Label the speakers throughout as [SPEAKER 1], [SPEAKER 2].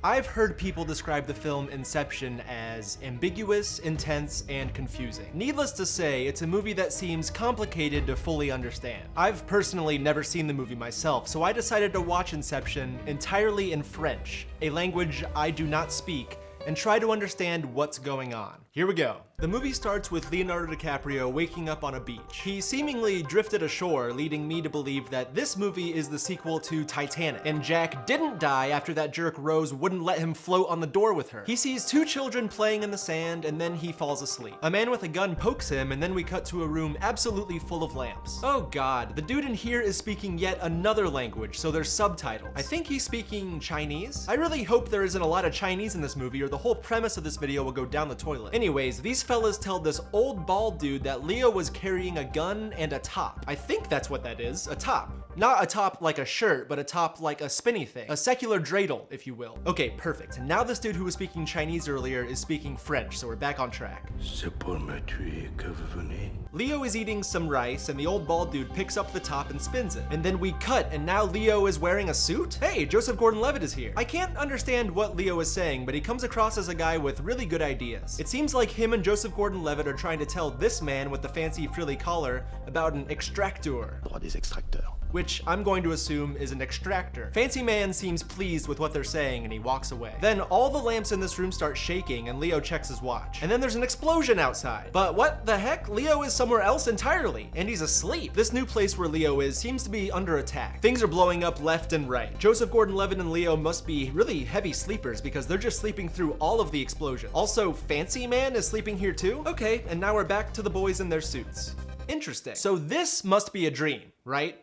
[SPEAKER 1] I've heard people describe the film Inception as ambiguous, intense, and confusing. Needless to say, it's a movie that seems complicated to fully understand. I've personally never seen the movie myself, so I decided to watch Inception entirely in French, a language I do not speak, and try to understand what's going on. Here we go. The movie starts with Leonardo DiCaprio waking up on a beach. He seemingly drifted ashore, leading me to believe that this movie is the sequel to Titanic, and Jack didn't die after that jerk Rose wouldn't let him float on the door with her. He sees two children playing in the sand, and then he falls asleep. A man with a gun pokes him, and then we cut to a room absolutely full of lamps. Oh god, the dude in here is speaking yet another language, so there's subtitles. I think he's speaking Chinese? I really hope there isn't a lot of Chinese in this movie, or the whole premise of this video will go down the toilet. Anyways, these fellas tell this old bald dude that Leo was carrying a gun and a top. I think that's what that is, a top. Not a top like a shirt, but a top like a spinny thing. A secular dreidel, if you will. Okay, perfect. Now this dude who was speaking Chinese earlier is speaking French, so we're back on track.
[SPEAKER 2] C'est pour me tuer que vous venez.
[SPEAKER 1] Leo is eating some rice, and the old bald dude picks up the top and spins it. And then we cut, and now Leo is wearing a suit? Hey, Joseph Gordon-Levitt is here. I can't understand what Leo is saying, but he comes across as a guy with really good ideas. It seems like him and Joseph Gordon-Levitt are trying to tell this man with the fancy frilly collar about an extractor.
[SPEAKER 2] Droit des extracteurs.
[SPEAKER 1] Which I'm going to assume is an extractor. Fancy man seems pleased with what they're saying and he walks away. Then all the lamps in this room start shaking and Leo checks his watch. And then there's an explosion outside. But what the heck? Leo is somewhere else entirely and he's asleep. This new place where Leo is seems to be under attack. Things are blowing up left and right. Joseph Gordon-Levitt and Leo must be really heavy sleepers because they're just sleeping through all of the explosions. Also, Fancy Man is sleeping here too? Okay, and now we're back to the boys in their suits. Interesting. So this must be a dream, right?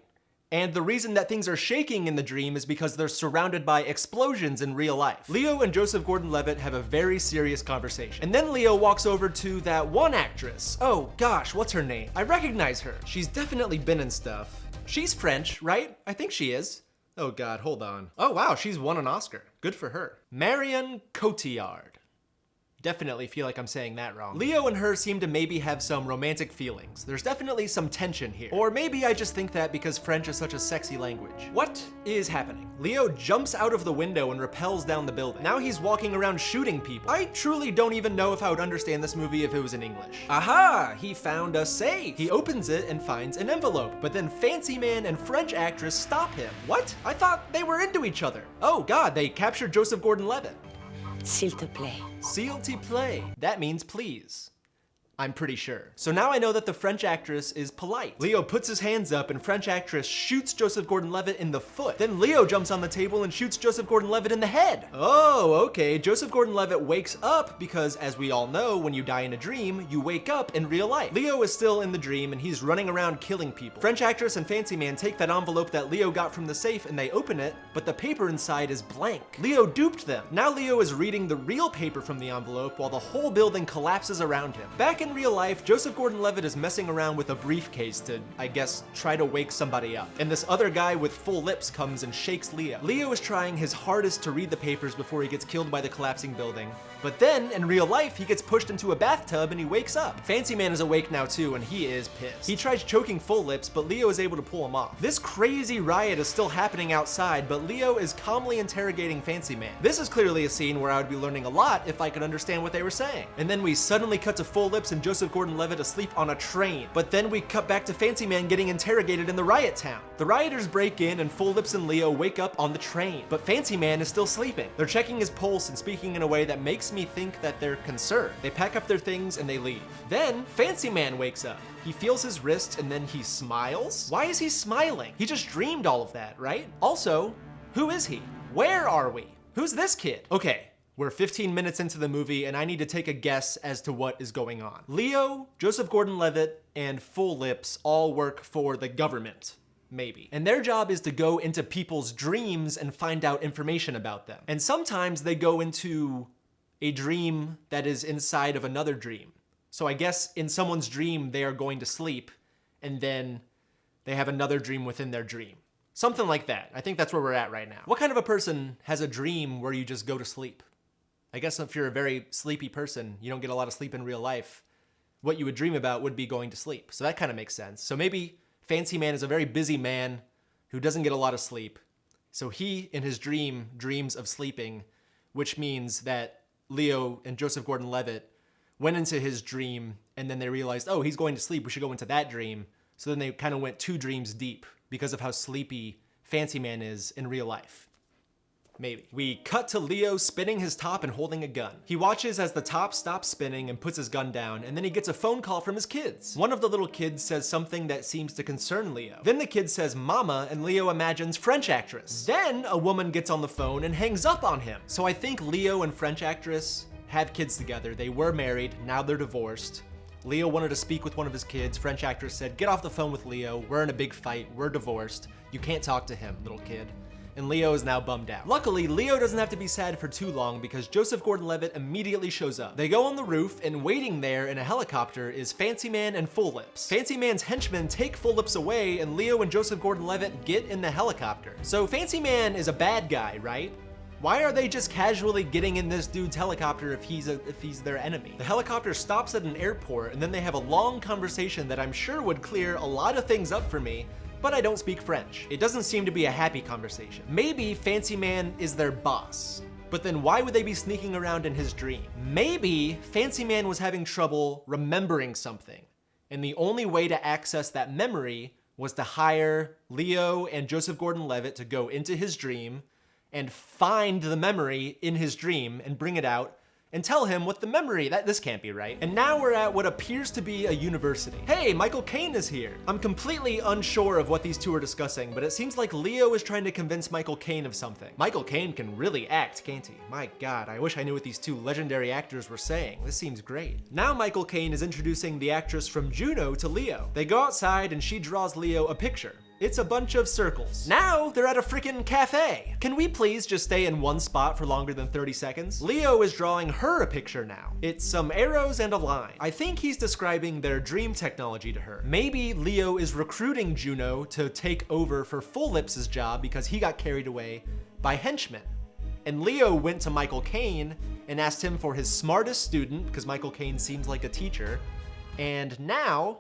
[SPEAKER 1] And the reason that things are shaking in the dream is because they're surrounded by explosions in real life. Leo and Joseph Gordon-Levitt have a very serious conversation. And then Leo walks over to that one actress. Oh gosh, what's her name? I recognize her. She's definitely been in stuff. She's French, right? I think she is. Oh god, hold on. Oh wow, she's won an Oscar. Good for her. Marion Cotillard. Definitely feel like I'm saying that wrong. Leo and her seem to maybe have some romantic feelings. There's definitely some tension here. Or maybe I just think that because French is such a sexy language. What is happening? Leo jumps out of the window and rappels down the building. Now he's walking around shooting people. I truly don't even know if I would understand this movie if it was in English. Aha! He found a safe. He opens it and finds an envelope, but then Fancy Man and French actress stop him. What? I thought they were into each other. Oh god, they captured Joseph Gordon-Levitt.
[SPEAKER 3] S'il te plaît.
[SPEAKER 1] S'il te plaît. That means please. I'm pretty sure. So now I know that the French actress is polite. Leo puts his hands up and French actress shoots Joseph Gordon-Levitt in the foot. Then Leo jumps on the table and shoots Joseph Gordon-Levitt in the head. Oh, okay. Joseph Gordon-Levitt wakes up because, as we all know, when you die in a dream, you wake up in real life. Leo is still in the dream and he's running around killing people. French actress and Fancy Man take that envelope that Leo got from the safe and they open it, but the paper inside is blank. Leo duped them. Now Leo is reading the real paper from the envelope while the whole building collapses around him. Back in real life, Joseph Gordon-Levitt is messing around with a briefcase to, I guess, try to wake somebody up. And this other guy with full lips comes and shakes Leo. Leo is trying his hardest to read the papers before he gets killed by the collapsing building. But then, in real life, he gets pushed into a bathtub and he wakes up. Fancy Man is awake now too, and he is pissed. He tries choking Full Lips, but Leo is able to pull him off. This crazy riot is still happening outside, but Leo is calmly interrogating Fancy Man. This is clearly a scene where I would be learning a lot if I could understand what they were saying. And then we suddenly cut to Full Lips and Joseph Gordon-Levitt asleep on a train. But then we cut back to Fancy Man getting interrogated in the riot town. The rioters break in and Full Lips and Leo wake up on the train. But Fancy Man is still sleeping. They're checking his pulse and speaking in a way that makes me think that they're concerned. They pack up their things and they leave. Then Fancy Man wakes up. He feels his wrist and then he smiles? Why is he smiling? He just dreamed all of that, right? Also, who is he? Where are we? Who's this kid? Okay. We're 15 minutes into the movie and I need to take a guess as to what is going on. Leo, Joseph Gordon-Levitt, and Full Lips all work for the government, maybe. And their job is to go into people's dreams and find out information about them. And sometimes they go into a dream that is inside of another dream. So I guess in someone's dream, they are going to sleep and then they have another dream within their dream. Something like that. I think that's where we're at right now. What kind of a person has a dream where you just go to sleep? I guess if you're a very sleepy person, you don't get a lot of sleep in real life, what you would dream about would be going to sleep. So that kind of makes sense. So maybe Fancy Man is a very busy man who doesn't get a lot of sleep. So he, in his dream, dreams of sleeping which means that Leo and Joseph Gordon-Levitt went into his dream and then they realized, oh, he's going to sleep, we should go into that dream. So then they kind of went 2 dreams deep because of how sleepy Fancy Man is in real life. Maybe. We cut to Leo spinning his top and holding a gun. He watches as the top stops spinning and puts his gun down, and then he gets a phone call from his kids. One of the little kids says something that seems to concern Leo. Then the kid says mama, and Leo imagines French actress. Then a woman gets on the phone and hangs up on him. So I think Leo and French actress have kids together. They were married, now they're divorced. Leo wanted to speak with one of his kids. French actress said, get off the phone with Leo. We're in a big fight. We're divorced. You can't talk to him, little kid. And Leo is now bummed out. Luckily, Leo doesn't have to be sad for too long because Joseph Gordon-Levitt immediately shows up. They go on the roof, and waiting there in a helicopter is Fancy Man and Full Lips. Fancy Man's henchmen take Full Lips away, and Leo and Joseph Gordon-Levitt get in the helicopter. So Fancy Man is a bad guy, right? Why are they just casually getting in this dude's helicopter if he's their enemy? The helicopter stops at an airport, and then they have a long conversation that I'm sure would clear a lot of things up for me, but I don't speak French. It doesn't seem to be a happy conversation. Maybe Fancy Man is their boss, but then why would they be sneaking around in his dream? Maybe Fancy Man was having trouble remembering something, and the only way to access that memory was to hire Leo and Joseph Gordon-Levitt to go into his dream and find the memory in his dream and bring it out and tell him what the memory, this can't be right. And now we're at what appears to be a university. Hey, Michael Caine is here. I'm completely unsure of what these two are discussing, but it seems like Leo is trying to convince Michael Caine of something. Michael Caine can really act, can't he? My God, I wish I knew what these two legendary actors were saying. This seems great. Now Michael Caine is introducing the actress from Juno to Leo. They go outside and she draws Leo a picture. It's a bunch of circles. Now they're at a freaking cafe. Can we please just stay in one spot for longer than 30 seconds? Leo is drawing her a picture now. It's some arrows and a line. I think he's describing their dream technology to her. Maybe Leo is recruiting Juno to take over for Full Lips' job because he got carried away by henchmen. And Leo went to Michael Caine and asked him for his smartest student, because Michael Caine seems like a teacher. And now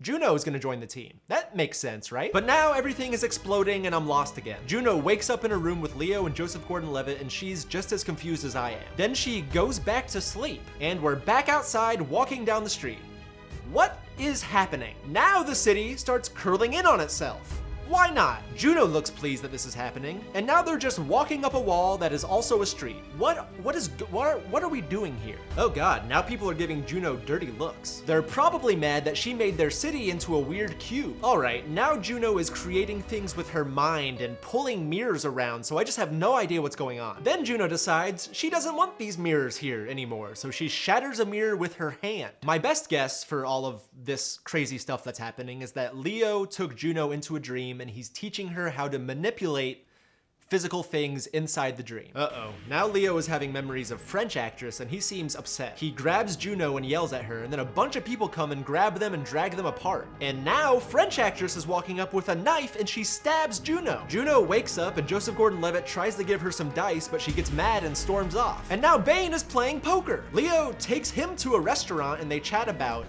[SPEAKER 1] Juno is gonna join the team. That makes sense, right? But now everything is exploding and I'm lost again. Juno wakes up in a room with Leo and Joseph Gordon-Levitt and she's just as confused as I am. Then she goes back to sleep and we're back outside walking down the street. What is happening? Now the city starts curling in on itself. Why not? Juno looks pleased that this is happening, and now they're just walking up a wall that is also a street. What are we doing here? Oh God, now people are giving Juno dirty looks. They're probably mad that she made their city into a weird cube. All right, now Juno is creating things with her mind and pulling mirrors around, so I just have no idea what's going on. Then Juno decides she doesn't want these mirrors here anymore, so she shatters a mirror with her hand. My best guess for all of this crazy stuff that's happening is that Leo took Juno into a dream and he's teaching her how to manipulate physical things inside the dream. Uh-oh. Now Leo is having memories of French actress and he seems upset. He grabs Juno and yells at her, and then a bunch of people come and grab them and drag them apart. And now French actress is walking up with a knife and she stabs Juno. Juno wakes up and Joseph Gordon-Levitt tries to give her some dice, but she gets mad and storms off. And now Bane is playing poker. Leo takes him to a restaurant and they chat about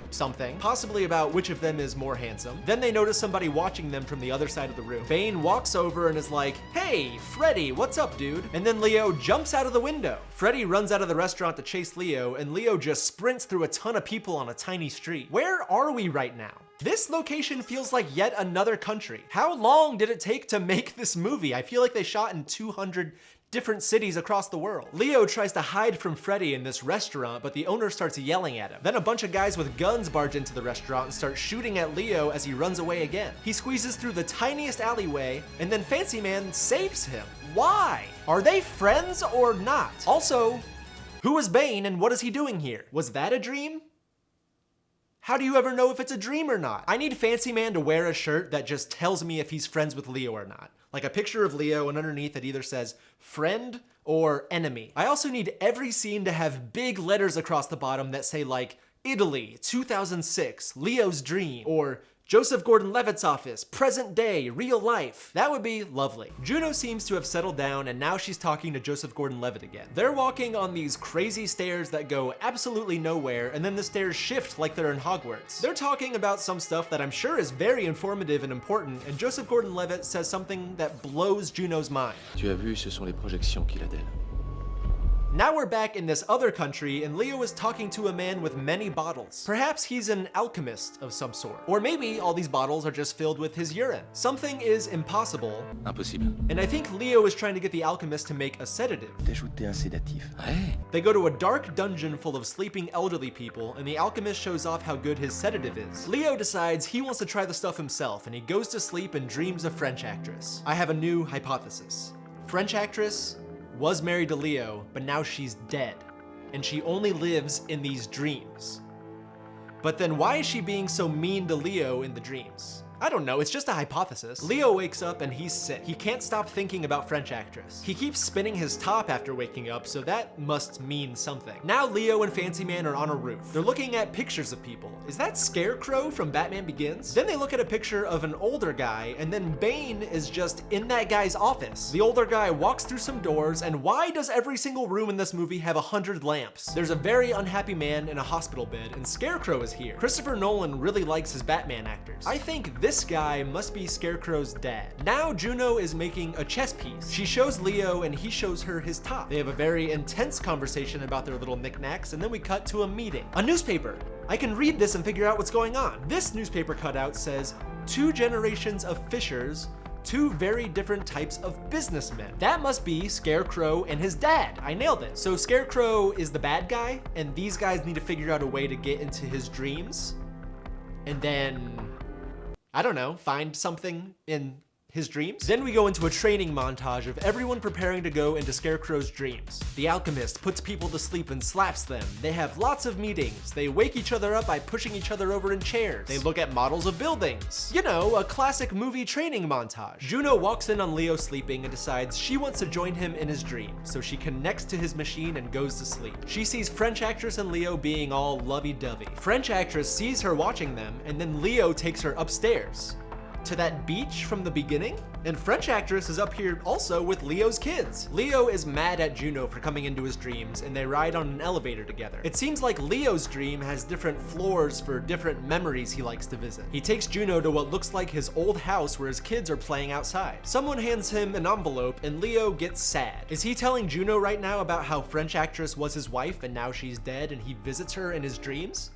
[SPEAKER 1] something, possibly about which of them is more handsome. Then they notice somebody watching them from the other side of the room. Bane walks over and is like, hey, Freddy, what's up, dude? And then Leo jumps out of the window. Freddy runs out of the restaurant to chase Leo, and Leo just sprints through a ton of people on a tiny street. Where are we right now? This location feels like yet another country. How long did it take to make this movie? I feel like they shot in 200 different cities across the world. Leo tries to hide from Freddy in this restaurant, but the owner starts yelling at him. Then a bunch of guys with guns barge into the restaurant and start shooting at Leo as he runs away again. He squeezes through the tiniest alleyway, and then Fancy Man saves him. Why? Are they friends or not? Also, who is Bane and what is he doing here? Was that a dream? How do you ever know if it's a dream or not? I need Fancy Man to wear a shirt that just tells me if he's friends with Leo or not. Like a picture of Leo, and underneath it either says friend or enemy. I also need every scene to have big letters across the bottom that say like Italy, 2006, Leo's dream, or Joseph Gordon-Levitt's office, present day, real life. That would be lovely. Juno seems to have settled down and now she's talking to Joseph Gordon-Levitt again. They're walking on these crazy stairs that go absolutely nowhere, and then the stairs shift like they're in Hogwarts. They're talking about some stuff that I'm sure is very informative and important, and Joseph Gordon-Levitt says something that blows Juno's mind.
[SPEAKER 2] Tu as vu, ce sont les projections qu'il a d'elle.
[SPEAKER 1] Now we're back in this other country, and Leo is talking to a man with many bottles. Perhaps he's an alchemist of some sort. Or maybe all these bottles are just filled with his urine. Something is impossible.
[SPEAKER 2] Impossible.
[SPEAKER 1] And I think Leo is trying to get the alchemist to make a sedative.
[SPEAKER 2] D'ajouter un sédatif. Ouais.
[SPEAKER 1] They go to a dark dungeon full of sleeping elderly people, and the alchemist shows off how good his sedative is. Leo decides he wants to try the stuff himself, and he goes to sleep and dreams of French actress. I have a new hypothesis. French actress was married to Leo, but now she's dead, and she only lives in these dreams. But then why is she being so mean to Leo in the dreams? I don't know, it's just a hypothesis. Leo wakes up and he's sick. He can't stop thinking about French actress. He keeps spinning his top after waking up, so that must mean something. Now Leo and Fancy Man are on a roof. They're looking at pictures of people. Is that Scarecrow from Batman Begins? Then they look at a picture of an older guy, and then Bane is just in that guy's office. The older guy walks through some doors, and why does every single room in this movie have 100 lamps? There's a very unhappy man in a hospital bed, and Scarecrow is here. Christopher Nolan really likes his Batman actors. I think this guy must be Scarecrow's dad. Now Juno is making a chess piece. She shows Leo and he shows her his top. They have a very intense conversation about their little knickknacks, and then we cut to a meeting. A newspaper. I can read this and figure out what's going on. This newspaper cutout says, 2 generations of fishers, 2 very different types of businessmen. That must be Scarecrow and his dad. I nailed it. So Scarecrow is the bad guy, and these guys need to figure out a way to get into his dreams, and then, I don't know, find something in his dreams? Then we go into a training montage of everyone preparing to go into Scarecrow's dreams. The alchemist puts people to sleep and slaps them. They have lots of meetings. They wake each other up by pushing each other over in chairs. They look at models of buildings. You know, a classic movie training montage. Juno walks in on Leo sleeping and decides she wants to join him in his dream, so she connects to his machine and goes to sleep. She sees French actress and Leo being all lovey-dovey. French actress sees her watching them, and then Leo takes her upstairs to that beach from the beginning? And French actress is up here also with Leo's kids. Leo is mad at Juno for coming into his dreams, and they ride on an elevator together. It seems like Leo's dream has different floors for different memories he likes to visit. He takes Juno to what looks like his old house where his kids are playing outside. Someone hands him an envelope and Leo gets sad. Is he telling Juno right now about how French actress was his wife and now she's dead and he visits her in his dreams?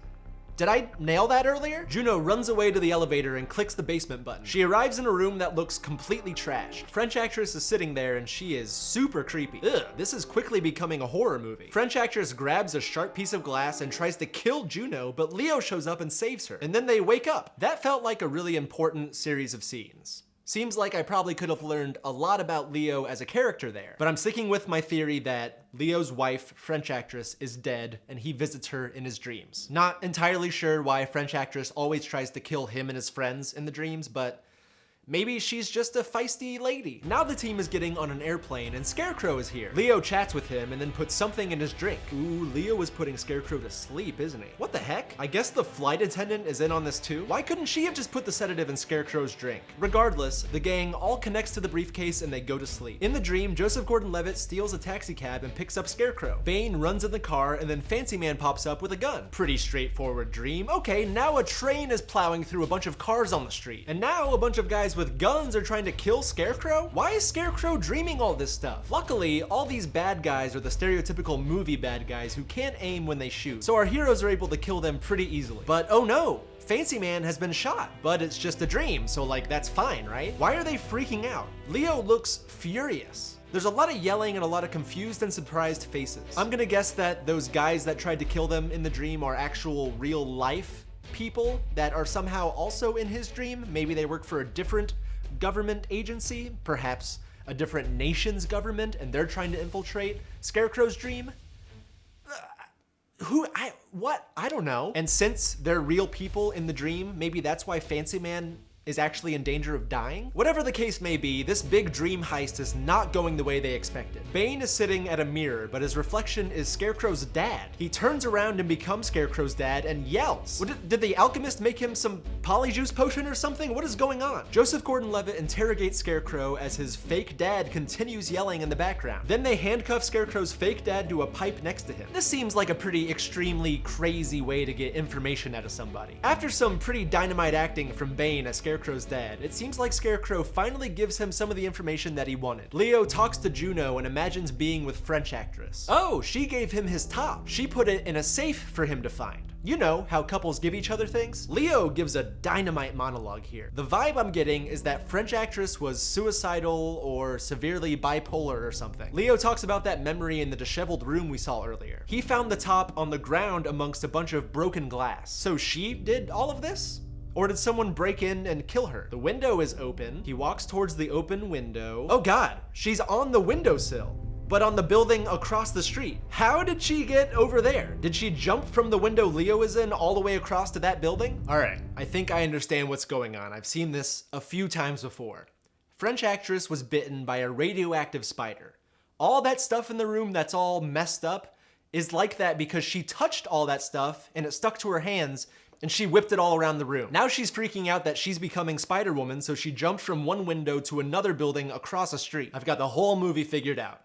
[SPEAKER 1] Did I nail that earlier? Juno runs away to the elevator and clicks the basement button. She arrives in a room that looks completely trashed. French actress is sitting there and she is super creepy. Ugh, this is quickly becoming a horror movie. French actress grabs a sharp piece of glass and tries to kill Juno, but Leo shows up and saves her. And then they wake up. That felt like a really important series of scenes. Seems like I probably could have learned a lot about Leo as a character there, but I'm sticking with my theory that Leo's wife, French actress, is dead and he visits her in his dreams. Not entirely sure why French actress always tries to kill him and his friends in the dreams, but maybe she's just a feisty lady. Now the team is getting on an airplane and Scarecrow is here. Leo chats with him and then puts something in his drink. Ooh, Leo is putting Scarecrow to sleep, isn't he? What the heck? I guess the flight attendant is in on this too? Why couldn't she have just put the sedative in Scarecrow's drink? Regardless, the gang all connects to the briefcase and they go to sleep. In the dream, Joseph Gordon-Levitt steals a taxi cab and picks up Scarecrow. Bane runs in the car and then Fancy Man pops up with a gun. Pretty straightforward dream. Okay, now a train is plowing through a bunch of cars on the street. And now a bunch of guys with guns are trying to kill Scarecrow? Why is Scarecrow dreaming all this stuff? Luckily, all these bad guys are the stereotypical movie bad guys who can't aim when they shoot, so our heroes are able to kill them pretty easily. But oh no! Fancy Man has been shot, but it's just a dream, so like that's fine, right? Why are they freaking out? Leo looks furious. There's a lot of yelling and a lot of confused and surprised faces. I'm gonna guess that those guys that tried to kill them in the dream are actual real life people that are somehow also in his dream. Maybe they work for a different government agency, perhaps a different nation's government, and they're trying to infiltrate Scarecrow's dream. I don't know. And since they're real people in the dream, maybe that's why Fancy Man is actually in danger of dying? Whatever the case may be, this big dream heist is not going the way they expected. Bane is sitting at a mirror, but his reflection is Scarecrow's dad. He turns around and becomes Scarecrow's dad and yells. Did the alchemist make him some polyjuice potion or something? What is going on? Joseph Gordon-Levitt interrogates Scarecrow as his fake dad continues yelling in the background. Then they handcuff Scarecrow's fake dad to a pipe next to him. This seems like a pretty extremely crazy way to get information out of somebody. After some pretty dynamite acting from Bane as Scarecrow's dad, it seems like Scarecrow finally gives him some of the information that he wanted. Leo talks to Juno and imagines being with French actress. Oh, she gave him his top. She put it in a safe for him to find. You know how couples give each other things? Leo gives a dynamite monologue here. The vibe I'm getting is that French actress was suicidal or severely bipolar or something. Leo talks about that memory in the disheveled room we saw earlier. He found the top on the ground amongst a bunch of broken glass. So she did all of this? Or did someone break in and kill her? The window is open. He walks towards the open window. Oh God, she's on the windowsill, but on the building across the street. How did she get over there? Did she jump from the window Leo is in all the way across to that building? All right, I think I understand what's going on. I've seen this a few times before. French actress was bitten by a radioactive spider. All that stuff in the room that's all messed up is like that because she touched all that stuff and it stuck to her hands and she whipped it all around the room. Now she's freaking out that she's becoming Spider-Woman, so she jumped from one window to another building across a street. I've got the whole movie figured out.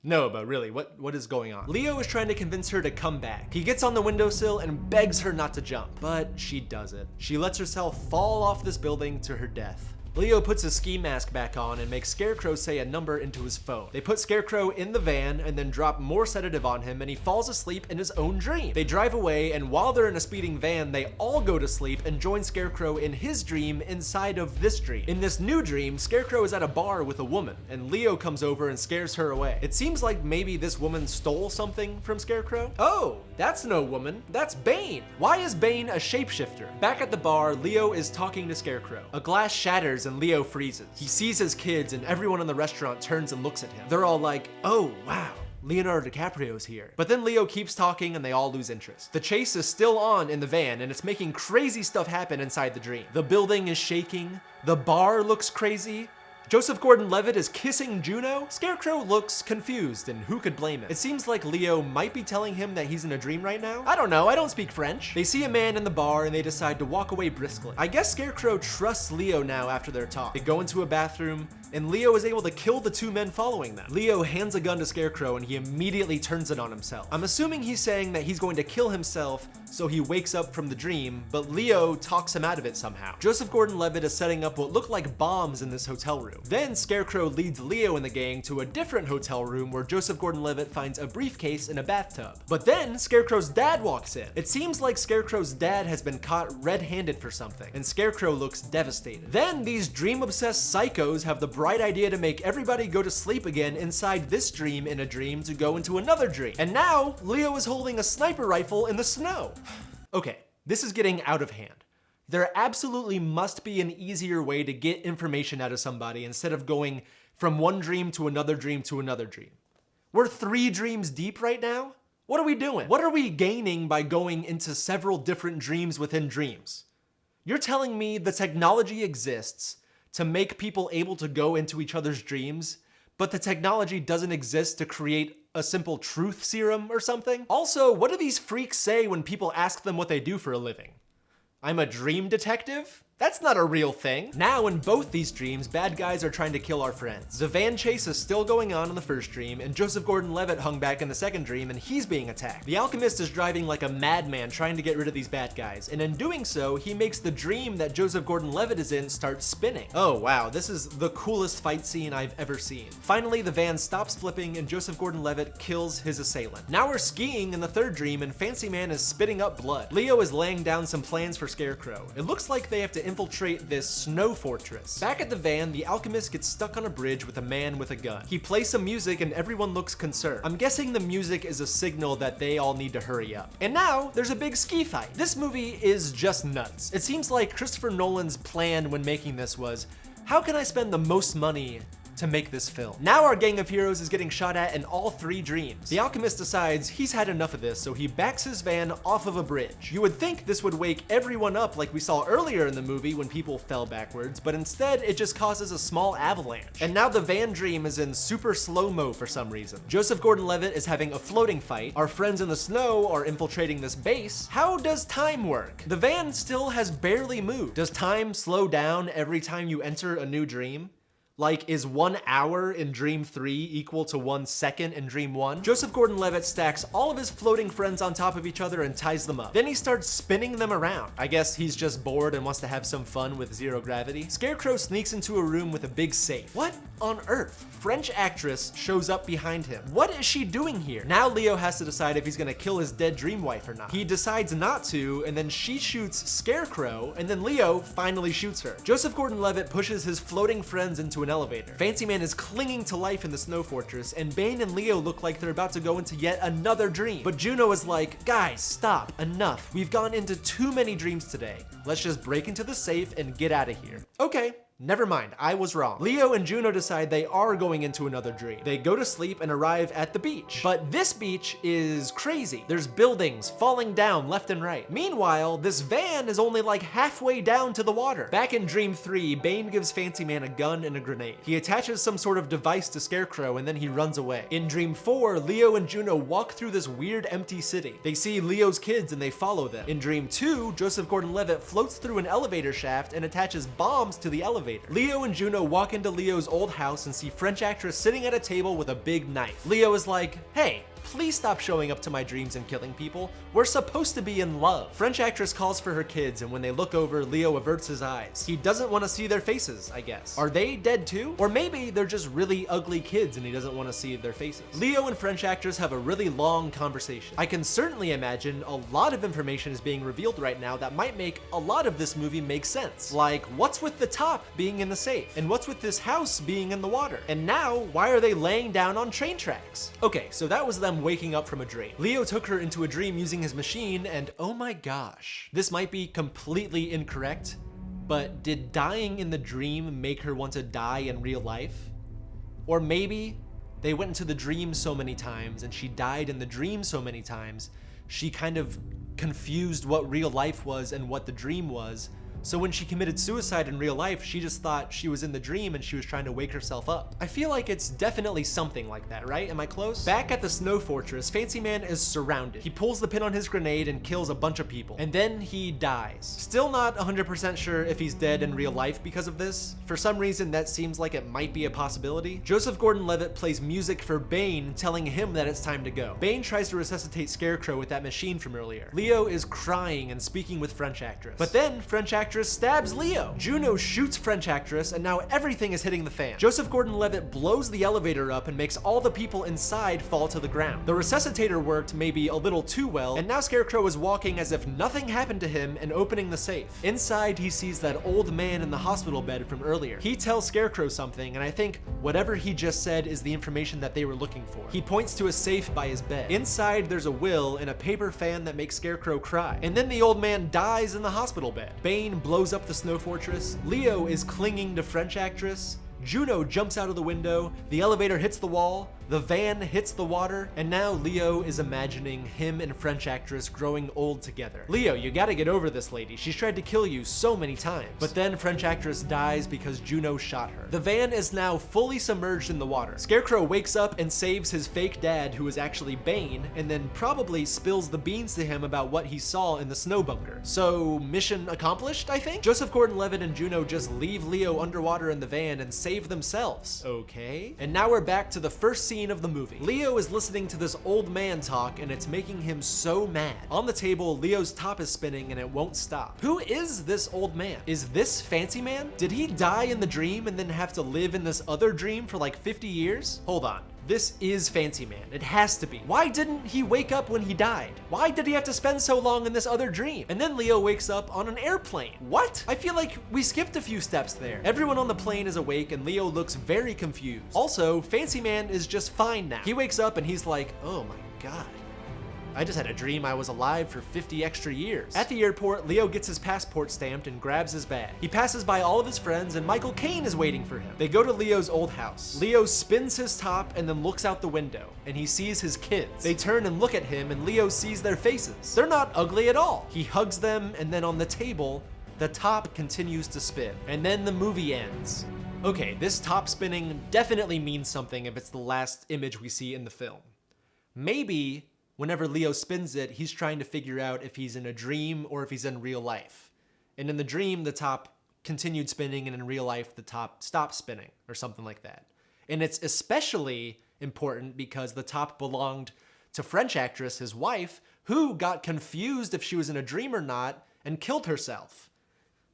[SPEAKER 1] No, but really, what is going on? Leo is trying to convince her to come back. He gets on the windowsill and begs her not to jump, but she does it. She lets herself fall off this building to her death. Leo puts his ski mask back on and makes Scarecrow say a number into his phone. They put Scarecrow in the van and then drop more sedative on him and he falls asleep in his own dream. They drive away and while they're in a speeding van, they all go to sleep and join Scarecrow in his dream inside of this dream. In this new dream, Scarecrow is at a bar with a woman and Leo comes over and scares her away. It seems like maybe this woman stole something from Scarecrow. Oh, that's no woman, that's Bane. Why is Bane a shapeshifter? Back at the bar, Leo is talking to Scarecrow. A glass shatters and Leo freezes. He sees his kids and everyone in the restaurant turns and looks at him. They're all like, oh wow, Leonardo DiCaprio's here. But then Leo keeps talking and they all lose interest. The chase is still on in the van and it's making crazy stuff happen inside the dream. The building is shaking, the bar looks crazy, Joseph Gordon-Levitt is kissing Juno? Scarecrow looks confused, and who could blame him? It seems like Leo might be telling him that he's in a dream right now. I don't know, I don't speak French. They see a man in the bar and they decide to walk away briskly. I guess Scarecrow trusts Leo now after their talk. They go into a bathroom, and Leo is able to kill the two men following them. Leo hands a gun to Scarecrow and he immediately turns it on himself. I'm assuming he's saying that he's going to kill himself so he wakes up from the dream, but Leo talks him out of it somehow. Joseph Gordon-Levitt is setting up what look like bombs in this hotel room. Then Scarecrow leads Leo and the gang to a different hotel room where Joseph Gordon-Levitt finds a briefcase in a bathtub. But then Scarecrow's dad walks in. It seems like Scarecrow's dad has been caught red-handed for something, and Scarecrow looks devastated. Then these dream-obsessed psychos have the bright idea to make everybody go to sleep again inside this dream in a dream to go into another dream. And now Leo is holding a sniper rifle in the snow. Okay, this is getting out of hand. There absolutely must be an easier way to get information out of somebody instead of going from one dream to another dream to another dream. We're 3 dreams deep right now? What are we doing? What are we gaining by going into several different dreams within dreams? You're telling me the technology exists to make people able to go into each other's dreams, but the technology doesn't exist to create a simple truth serum or something? Also, what do these freaks say when people ask them what they do for a living? I'm a dream detective? That's not a real thing. Now in both these dreams, bad guys are trying to kill our friends. The van chase is still going on in the first dream, and Joseph Gordon-Levitt hung back in the second dream and he's being attacked. The alchemist is driving like a madman trying to get rid of these bad guys, and in doing so, he makes the dream that Joseph Gordon-Levitt is in start spinning. Oh wow, this is the coolest fight scene I've ever seen. Finally, the van stops flipping and Joseph Gordon-Levitt kills his assailant. Now we're skiing in the third dream and Fancy Man is spitting up blood. Leo is laying down some plans for Scarecrow. It looks like they have to infiltrate this snow fortress. Back at the van, the alchemist gets stuck on a bridge with a man with a gun. He plays some music and everyone looks concerned. I'm guessing the music is a signal that they all need to hurry up. And now there's a big ski fight. This movie is just nuts. It seems like Christopher Nolan's plan when making this was, how can I spend the most money to make this film. Now our gang of heroes is getting shot at in all 3 dreams. The alchemist decides he's had enough of this, so he backs his van off of a bridge. You would think this would wake everyone up like we saw earlier in the movie when people fell backwards, but instead it just causes a small avalanche. And now the van dream is in super slow-mo for some reason. Joseph Gordon-Levitt is having a floating fight. Our friends in the snow are infiltrating this base. How does time work? The van still has barely moved. Does time slow down every time you enter a new dream? Like, is 1 hour in Dream 3 equal to 1 second in Dream 1? Joseph Gordon-Levitt stacks all of his floating friends on top of each other and ties them up. Then he starts spinning them around. I guess he's just bored and wants to have some fun with zero gravity. Scarecrow sneaks into a room with a big safe. What on earth? French actress shows up behind him. What is she doing here? Now Leo has to decide if he's gonna kill his dead dream wife or not. He decides not to, and then she shoots Scarecrow, and then Leo finally shoots her. Joseph Gordon-Levitt pushes his floating friends into an elevator. Fancy Man is clinging to life in the snow fortress, and Bane and Leo look like they're about to go into yet another dream. But Juno is like, guys, stop, enough. We've gone into too many dreams today. Let's just break into the safe and get out of here. Okay. Never mind, I was wrong. Leo and Juno decide they are going into another dream. They go to sleep and arrive at the beach. But this beach is crazy. There's buildings falling down left and right. Meanwhile, this van is only like halfway down to the water. Back in Dream 3, Bane gives Fancy Man a gun and a grenade. He attaches some sort of device to Scarecrow and then he runs away. In Dream 4, Leo and Juno walk through this weird empty city. They see Leo's kids and they follow them. In Dream 2, Joseph Gordon-Levitt floats through an elevator shaft and attaches bombs to the elevator. Leo and Juno walk into Leo's old house and see French actress sitting at a table with a big knife. Leo is like, hey, please stop showing up to my dreams and killing people. We're supposed to be in love. French actress calls for her kids, and when they look over, Leo averts his eyes. He doesn't want to see their faces, I guess. Are they dead too? Or maybe they're just really ugly kids and he doesn't want to see their faces. Leo and French actress have a really long conversation. I can certainly imagine a lot of information is being revealed right now that might make a lot of this movie make sense. Like, what's with the top being in the safe? And what's with this house being in the water? And now, why are they laying down on train tracks? Okay, so that was them waking up from a dream. Leo took her into a dream using his machine, and oh my gosh, this might be completely incorrect, but did dying in the dream make her want to die in real life? Or maybe they went into the dream so many times and she died in the dream so many times, she kind of confused what real life was and what the dream was. So when she committed suicide in real life, she just thought she was in the dream and she was trying to wake herself up. I feel like it's definitely something like that, right? Am I close? Back at the snow fortress, Fancy Man is surrounded. He pulls the pin on his grenade and kills a bunch of people. And then he dies. Still not 100% sure if he's dead in real life because of this. For some reason, that seems like it might be a possibility. Joseph Gordon-Levitt plays music for Bane, telling him that it's time to go. Bane tries to resuscitate Scarecrow with that machine from earlier. Leo is crying and speaking with French actress. But then French actress stabs Leo. Juno shoots French actress, and now everything is hitting the fan. Joseph Gordon-Levitt blows the elevator up and makes all the people inside fall to the ground. The resuscitator worked maybe a little too well, and now Scarecrow is walking as if nothing happened to him and opening the safe. Inside, he sees that old man in the hospital bed from earlier. He tells Scarecrow something, and I think whatever he just said is the information that they were looking for. He points to a safe by his bed. Inside, there's a will and a paper fan that makes Scarecrow cry. And then the old man dies in the hospital bed. Bane blows up the snow fortress. Leo is clinging to French actress. Juno jumps out of the window. The elevator hits the wall. The van hits the water, and now Leo is imagining him and French actress growing old together. Leo, you gotta get over this lady. She's tried to kill you so many times. But then French actress dies because Juno shot her. The van is now fully submerged in the water. Scarecrow wakes up and saves his fake dad, who is actually Bane, and then probably spills the beans to him about what he saw in the snow bunker. So, mission accomplished, I think? Joseph Gordon-Levitt and Juno just leave Leo underwater in the van and save themselves. Okay. And now we're back to the first scene of the movie. Leo is listening to this old man talk, and it's making him so mad. On the table, Leo's top is spinning and it won't stop. Who is this old man? Is this Fancy Man? Did he die in the dream and then have to live in this other dream for like 50 years? Hold on. This is Fancy Man. It has to be. Why didn't he wake up when he died? Why did he have to spend so long in this other dream? And then Leo wakes up on an airplane. What? I feel like we skipped a few steps there. Everyone on the plane is awake and Leo looks very confused. Also, Fancy Man is just fine now. He wakes up and he's like, oh my God. I just had a dream I was alive for 50 extra years. At the airport, Leo gets his passport stamped and grabs his bag. He passes by all of his friends and Michael Caine is waiting for him. They go to Leo's old house. Leo spins his top and then looks out the window and he sees his kids. They turn and look at him and Leo sees their faces. They're not ugly at all. He hugs them and then on the table, the top continues to spin. And then the movie ends. Okay, this top spinning definitely means something if it's the last image we see in the film. Maybe whenever Leo spins it, he's trying to figure out if he's in a dream or if he's in real life. And in the dream, the top continued spinning, and in real life, the top stopped spinning, or something like that. And it's especially important because the top belonged to French actress, his wife, who got confused if she was in a dream or not and killed herself.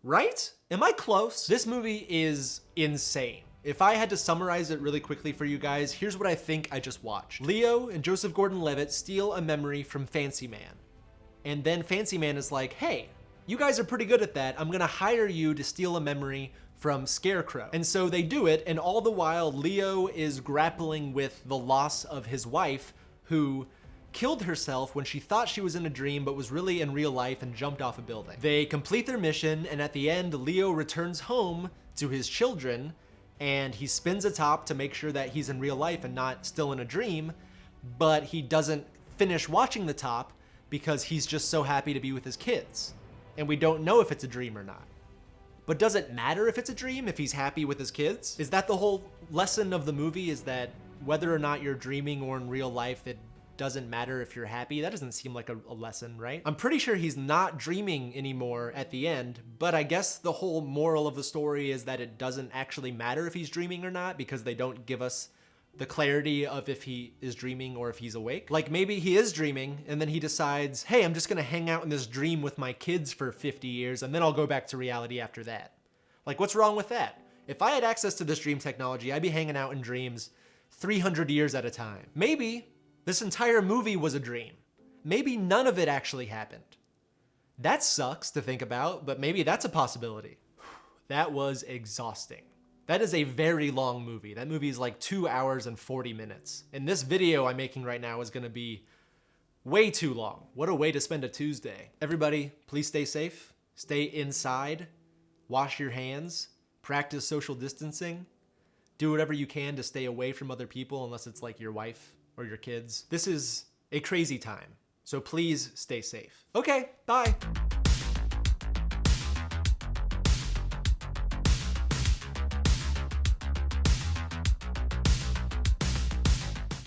[SPEAKER 1] Right? Am I close? This movie is insane. If I had to summarize it really quickly for you guys, here's what I think I just watched. Leo and Joseph Gordon-Levitt steal a memory from Fancy Man. And then Fancy Man is like, hey, you guys are pretty good at that. I'm gonna hire you to steal a memory from Scarecrow. And so they do it, and all the while, Leo is grappling with the loss of his wife, who killed herself when she thought she was in a dream but was really in real life and jumped off a building. They complete their mission, and at the end, Leo returns home to his children, and he spins a top to make sure that he's in real life and not still in a dream, but he doesn't finish watching the top because he's just so happy to be with his kids. And we don't know if it's a dream or not. But does it matter if it's a dream, if he's happy with his kids? Is that the whole lesson of the movie, is that whether or not you're dreaming or in real life, it doesn't matter if you're happy? That doesn't seem like a lesson, right? I'm pretty sure he's not dreaming anymore at the end, but I guess the whole moral of the story is that it doesn't actually matter if he's dreaming or not because they don't give us the clarity of if he is dreaming or if he's awake. Like maybe he is dreaming and then he decides, hey, I'm just gonna hang out in this dream with my kids for 50 years and then I'll go back to reality after that. Like, what's wrong with that? If I had access to this dream technology, I'd be hanging out in dreams 300 years at a time. Maybe this entire movie was a dream. Maybe none of it actually happened. That sucks to think about, but maybe that's a possibility. That was exhausting. That is a very long movie. That movie is like 2 hours and 40 minutes. And this video I'm making right now is gonna be way too long. What a way to spend a Tuesday. Everybody, please stay safe, stay inside, wash your hands, practice social distancing, do whatever you can to stay away from other people unless it's like your wife or your kids. This is a crazy time, so please stay safe. Okay, bye.